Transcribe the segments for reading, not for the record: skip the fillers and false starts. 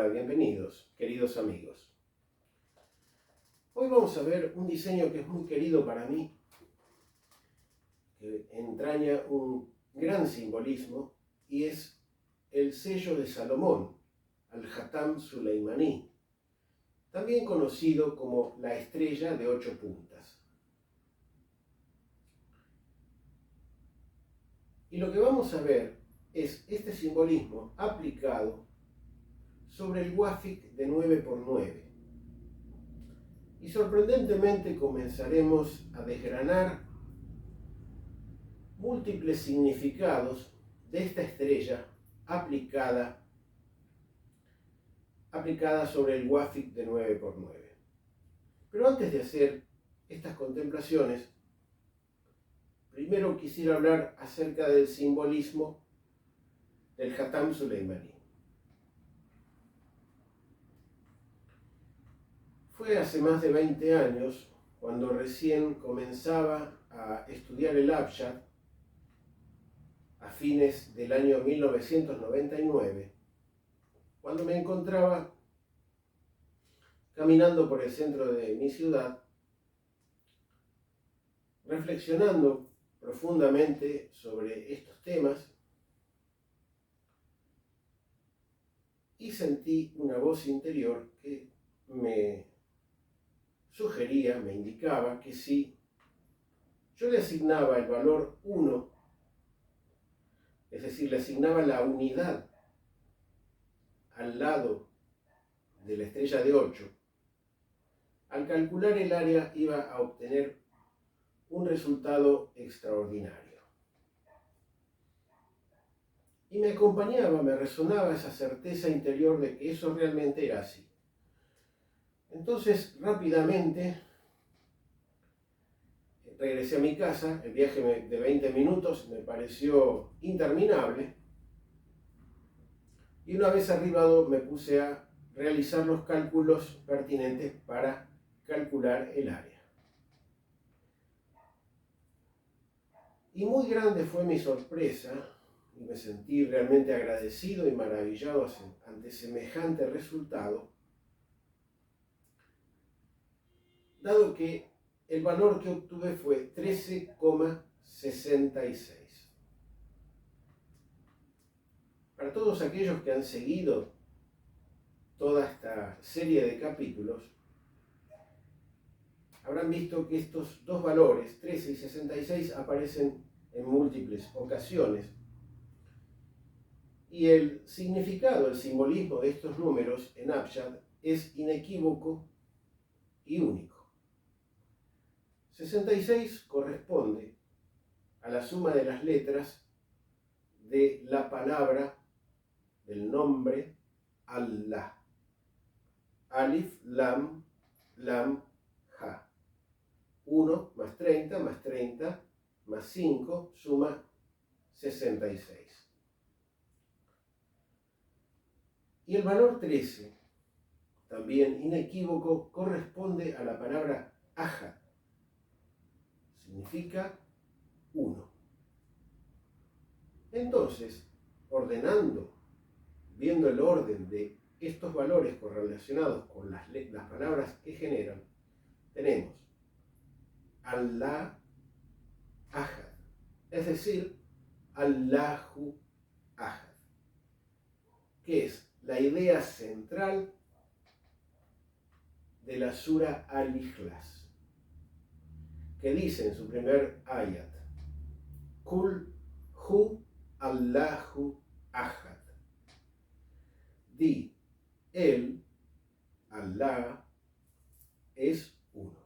Hola, bienvenidos, queridos amigos. Hoy vamos a ver un diseño que es muy querido para mí, que entraña un gran simbolismo y es el sello de Salomón, al-Hatam Suleimaní, también conocido como la estrella de 8 puntas. Y lo que vamos a ver es este simbolismo aplicado sobre el Wafik de 9×9. Y sorprendentemente comenzaremos a desgranar múltiples significados de esta estrella aplicada sobre el Wafik de 9×9. Pero antes de hacer estas contemplaciones, primero quisiera hablar acerca del simbolismo del Hatam Suleimaní. Fue hace más de 20 años, cuando recién comenzaba a estudiar el Abjad, a fines del año 1999, cuando me encontraba caminando por el centro de mi ciudad, reflexionando profundamente sobre estos temas, y sentí una voz interior que me sugería, me indicaba que si yo le asignaba el valor 1, es decir, le asignaba la unidad al lado de la estrella de 8, al calcular el área iba a obtener un resultado extraordinario. Y me acompañaba, me resonaba esa certeza interior de que eso realmente era así. Entonces, rápidamente, regresé a mi casa. El viaje de 20 minutos me pareció interminable. Y una vez arribado me puse a realizar los cálculos pertinentes para calcular el área. Y muy grande fue mi sorpresa, y me sentí realmente agradecido y maravillado ante semejante resultado, dado que el valor que obtuve fue 13,66. Para todos aquellos que han seguido toda esta serie de capítulos, habrán visto que estos dos valores, 13 y 66, aparecen en múltiples ocasiones. Y el significado, el simbolismo de estos números en Abjad es inequívoco y único. 66 corresponde a la suma de las letras de la palabra, del nombre Allah. Alif, Lam, Lam, Ha. 1 más 30 más 30 más 5 suma 66. Y el valor 13, también inequívoco, corresponde a la palabra Ahad. Significa 1. Entonces, ordenando, viendo el orden de estos valores correlacionados con las palabras que generan, tenemos Allah Ahad, es decir, Allahu Ahad, que es la idea central de la Sura Al-Ikhlas, que dice en su primer ayat: Kul hu Allahu Ahad. Di, él, Allah, es uno.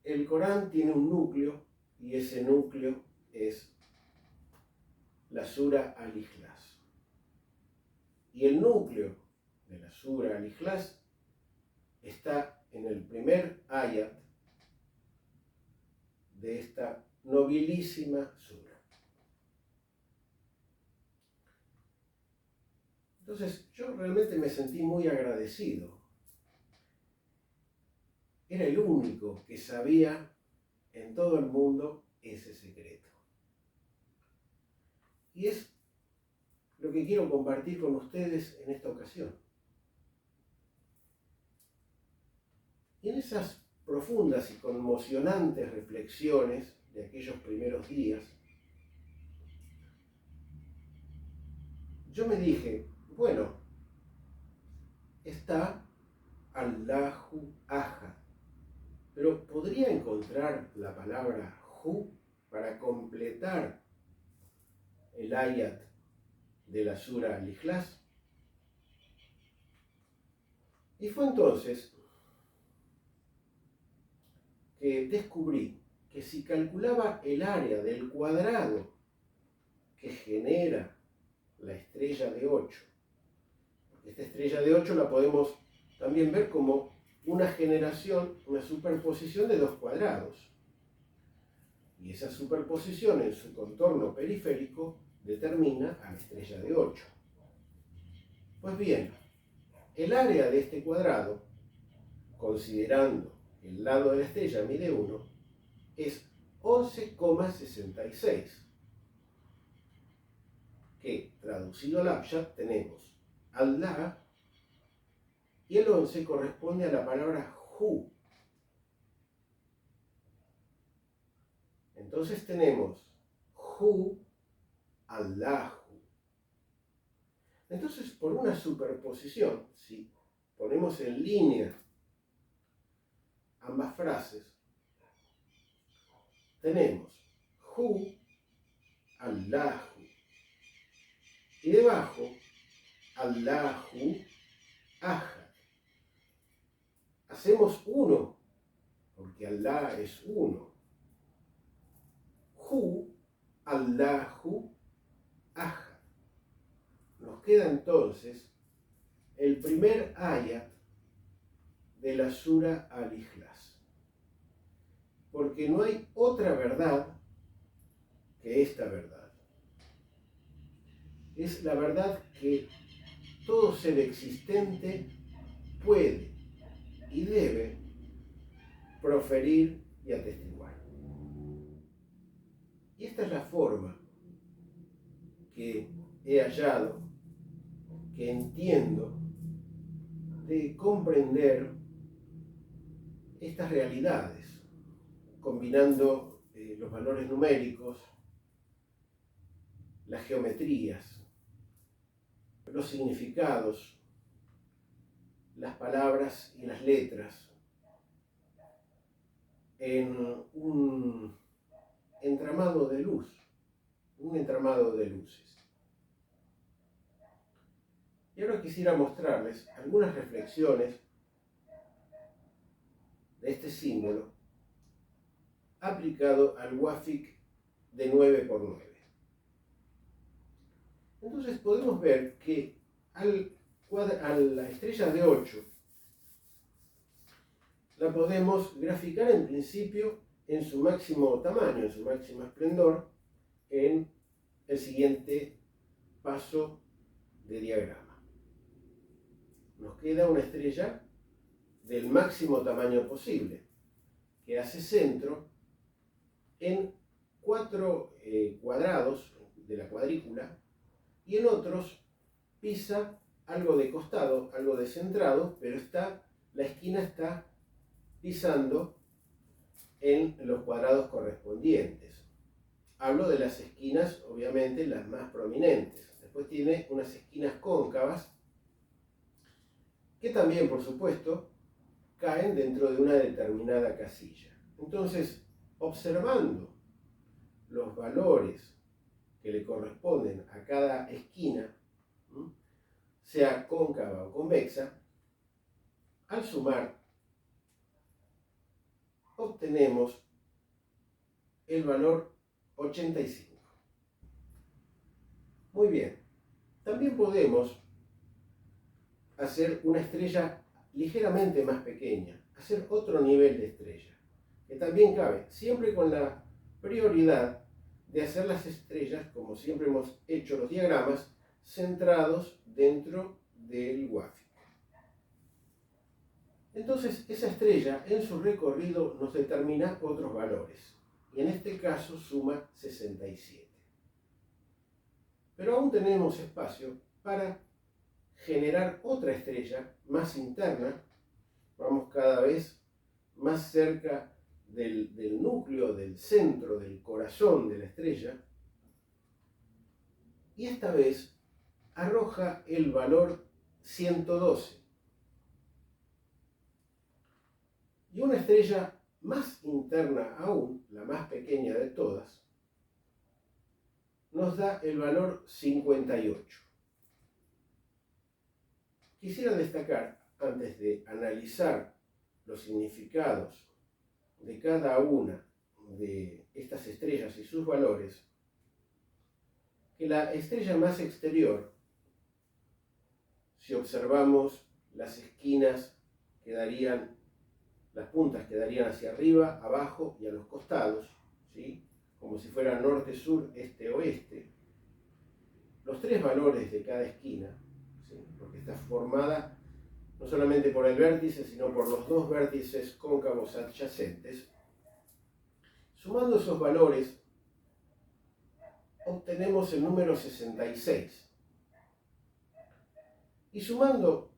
El Corán tiene un núcleo, y ese núcleo es la Sura Al-Ikhlas. Y el núcleo de la Sura Al-Ikhlas está en el primer ayat de esta nobilísima sura. Entonces, yo realmente me sentí muy agradecido. Era el único que sabía en todo el mundo ese secreto. Y es lo que quiero compartir con ustedes en esta ocasión. Y en esas profundas y conmocionantes reflexiones de aquellos primeros días, yo me dije, bueno, está Allahu Ahad, pero ¿podría encontrar la palabra Hu para completar el ayat de la sura Al-Ikhlas? Y fue entonces que descubrí que si calculaba el área del cuadrado que genera la estrella de 8, porque esta estrella de 8 la podemos también ver como una generación, una superposición de dos cuadrados. Y esa superposición en su contorno periférico determina a la estrella de 8. Pues bien, el área de este cuadrado, considerando que el lado de la estrella mide 1, es 11,66, que traducido al abjad tenemos Allah, y el 11 corresponde a la palabra Hu. Entonces tenemos Hu, Allahu. Entonces, por una superposición, si ponemos en línea ambas frases, tenemos Hu, Allahu, y debajo Allahu Ahad. Hacemos uno, porque Allah es uno. Hu, Allahu Ahad. Nos queda entonces el primer ayat de la sura Al-Ikhlas. Porque no hay otra verdad que esta verdad. Es la verdad que todo ser existente puede y debe proferir y atestiguar. Y esta es la forma que he hallado, que entiendo, de comprender estas realidades, combinando los valores numéricos, las geometrías, los significados, las palabras y las letras, en un entramado de luz, un entramado de luces. Y ahora quisiera mostrarles algunas reflexiones de este símbolo aplicado al Wafiq de 9×9. Entonces podemos ver que a la estrella de 8 la podemos graficar en principio en su máximo tamaño, en su máximo esplendor, en el siguiente paso de diagrama. Nos queda una estrella del máximo tamaño posible, que hace centro en 4 cuadrados de la cuadrícula, y en otros pisa algo de costado, algo de centrado, pero la esquina está pisando en los cuadrados correspondientes. Hablo de las esquinas, obviamente, las más prominentes. Después tiene unas esquinas cóncavas que también, por supuesto, caen dentro de una determinada casilla. Entonces, observando los valores que le corresponden a cada esquina, sea cóncava o convexa, al sumar obtenemos el valor 85. Muy bien, también podemos hacer una estrella ligeramente más pequeña, hacer otro nivel de estrella, que también cabe, siempre con la prioridad de hacer las estrellas, como siempre hemos hecho los diagramas, centrados dentro del Wafiq. Entonces, esa estrella en su recorrido nos determina otros valores, y en este caso suma 67. Pero aún tenemos espacio para generar otra estrella más interna. Vamos cada vez más cerca del núcleo, del centro, del corazón de la estrella. Y esta vez arroja el valor 112. Y una estrella más interna aún, la más pequeña de todas, nos da el valor 58. Quisiera destacar, antes de analizar los significados de cada una de estas estrellas y sus valores, que la estrella más exterior, si observamos las esquinas quedarían, las puntas quedarían hacia arriba, abajo y a los costados, ¿sí? Como si fuera norte, sur, este, oeste. Los tres valores de cada esquina, ¿sí? Porque está formada no solamente por el vértice, sino por los dos vértices cóncavos adyacentes. Sumando esos valores, obtenemos el número 66. Y sumando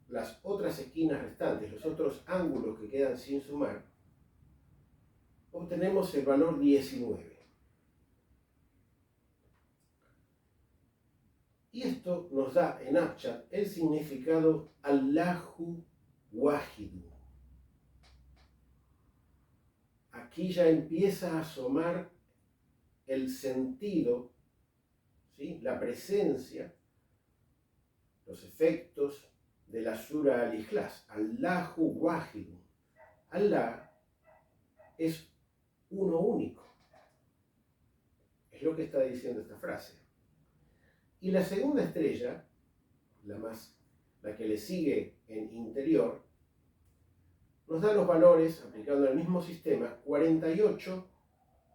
las otras esquinas restantes, los otros ángulos que quedan sin sumar, obtenemos el valor 19. Y esto nos da en Abjad el significado Allahu Wahidu. Aquí ya empieza a asomar el sentido, ¿sí? La presencia, los efectos de la Sura Al-Ikhlas. Allahu Wahidu. Allah es uno único. Es lo que está diciendo esta frase. Y la segunda estrella, la que le sigue en interior, nos da los valores, aplicando el mismo sistema, 48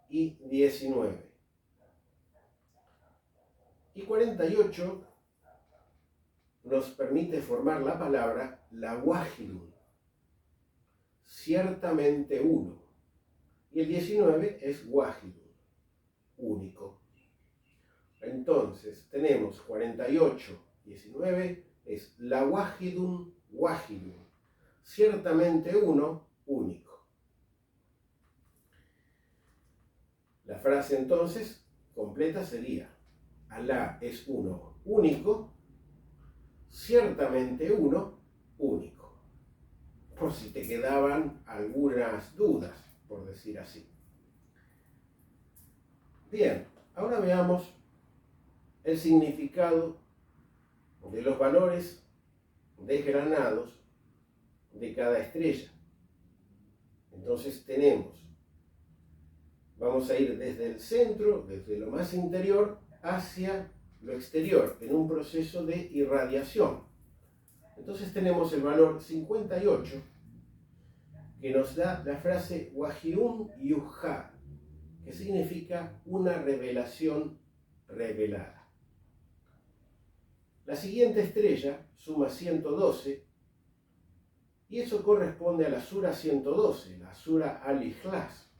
y 19. Y 48 nos permite formar la palabra la Wahidun, ciertamente uno. Y el 19 es Wahidun, único. Entonces tenemos 48, 19, es la Wahidun, Wahidun, ciertamente uno, único. La frase entonces completa sería: Alá es uno, único, ciertamente uno, único. Por si te quedaban algunas dudas, por decir así. Bien, ahora veamos el significado de los valores desgranados de cada estrella. Entonces vamos a ir desde el centro, desde lo más interior, hacia lo exterior, en un proceso de irradiación. Entonces tenemos el valor 58, que nos da la frase Wahyun Yuha, que significa una revelación revelada. La siguiente estrella suma 112, y eso corresponde a la Sura 112, la Sura Al-Ikhlas.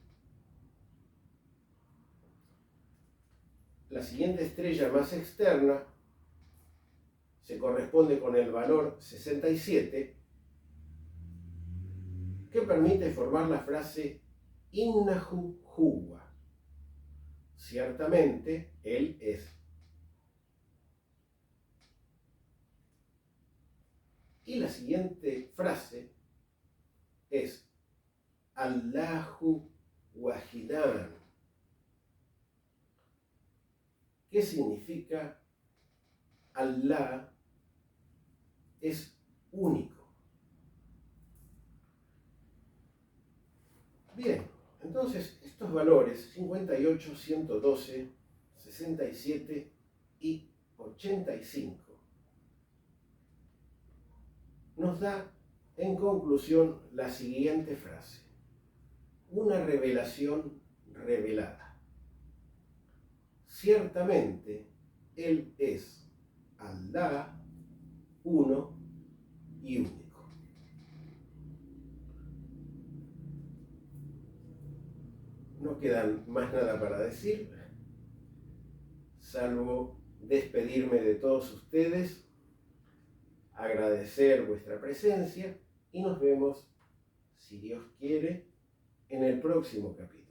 La siguiente estrella más externa se corresponde con el valor 67, que permite formar la frase Innahu Huwa. Ciertamente, Él es. Y la siguiente frase es Allahu Wahidan, que significa Allah es único. Bien, entonces estos valores 58, 112, 67 y 85 nos da en conclusión la siguiente frase: una revelación revelada. Ciertamente, Él es Allah, uno y único. No queda más nada para decir, salvo despedirme de todos ustedes, agradecer vuestra presencia y nos vemos, si Dios quiere, en el próximo capítulo.